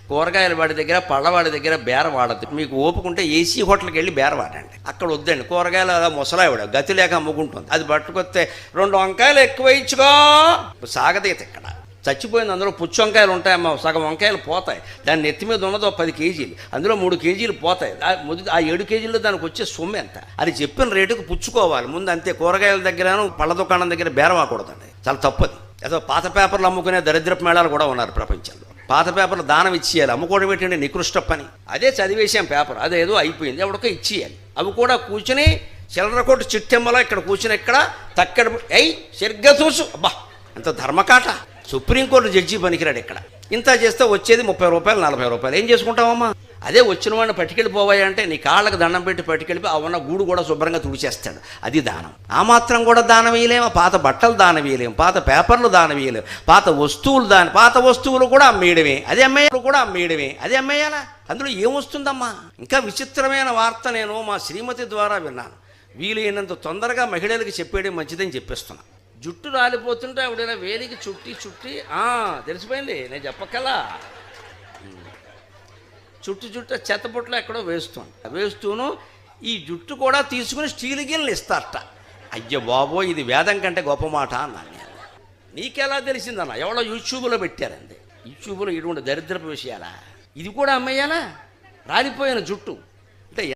కూరగాయల వాడి దగ్గర పళ్ళవాడి దగ్గర బేర వాడద్దు. మీకు ఓపుకుంటే ఏసీ హోటల్కి వెళ్ళి బేర వాడండి. అక్కడ వద్దండి. కూరగాయలు అలా ముసలావిడ గతి లేక అమ్ముకుంటుంది. అది పట్టుకొస్తే 2 వంకాయలు ఎక్కువ ఇచ్చుకో సాగదీత. ఇక్కడ చచ్చిపోయింది. అందులో పుచ్చు వంకాయలు ఉంటాయమ్మా, సగం వంకాయలు పోతాయి. దాని నెత్తి మీద ఉన్నదో 10 కేజీలు, అందులో 3 కేజీలు పోతాయి. ఆ 7 కేజీల్లో దానికి వచ్చే సొమ్ము ఎంత? అది చెప్పిన రేటుకు పుచ్చుకోవాలి ముందు, అంతే. కూరగాయల దగ్గర పళ్ళ దుకాణం దగ్గర బేరవాకూడదండి, చాలా తప్పది. ఏదో పాత పేపర్లు అమ్ముకునే దరిద్రపు మేళాలు కూడా ఉన్నారు ప్రపంచంలో. పాత పేపర్లు దానం ఇచ్చేయాలి, అమ్ముకోవడం ఏంటంటే నికృష్ట పని. అదే చదివేసాం పేపర్, అదేదో అయిపోయింది, ఎవరికో ఇచ్చేయాలి. అవి కూడా కూర్చుని చిల్లర కొట్టు చిట్టెమ్మలో ఇక్కడ కూర్చుని ఇక్కడ తక్కడ సరిగ్గా చూసు. అబ్బా అంత ధర్మకాట. సుప్రీంకోర్టు జడ్జి పనికిరాడు ఇక్కడ. ఇంత చేస్తే వచ్చేది 30 రూపాయలు 40 రూపాయలు. ఏం చేసుకుంటావమ్మా? అదే వచ్చిన వాడిని పట్టుకెళ్ళిపోవాయి అంటే నీ కాళ్ళకు దండం పెట్టి పట్టుకెళ్ళిపోయి ఆ ఉన్న గూడు కూడా శుభ్రంగా తుడిచేస్తాడు. అది దానం. ఆ మాత్రం కూడా దానం వేయలేము. పాత బట్టలు దానం వేయలేము, పాత పేపర్లు దానం వేయలేము, పాత వస్తువులు కూడా అమ్మేయడమే. అది అమ్మేయాలా? అందులో ఏమొస్తుందమ్మా? ఇంకా విచిత్రమైన వార్త నేను మా శ్రీమతి ద్వారా విన్నాను. వీలైనంత తొందరగా మహిళలకు చెప్పేయడం మంచిదని చెప్పేస్తున్నా. జుట్టు రాలిపోతుంటే ఆవిడ వేలికి చుట్టి తెలిసిపోయింది, నేను చెప్పక్కలా. చుట్టు చెత్తపుట్లో ఎక్కడో వేస్తూను ఈ జుట్టు కూడా తీసుకుని స్టీల్ గిన్నెలు ఇస్తారట. అయ్య బాబో, ఇది వేదం కంటే గొప్ప మాట అన్నాను నేను. నీకెలా తెలిసిందన్న? ఎవడో యూట్యూబ్లో పెట్టారండి. యూట్యూబ్లో ఇటువంటి దరిద్రపు విషయాలా? ఇది కూడా అమ్మేయాలా? రాలిపోయిన జుట్టు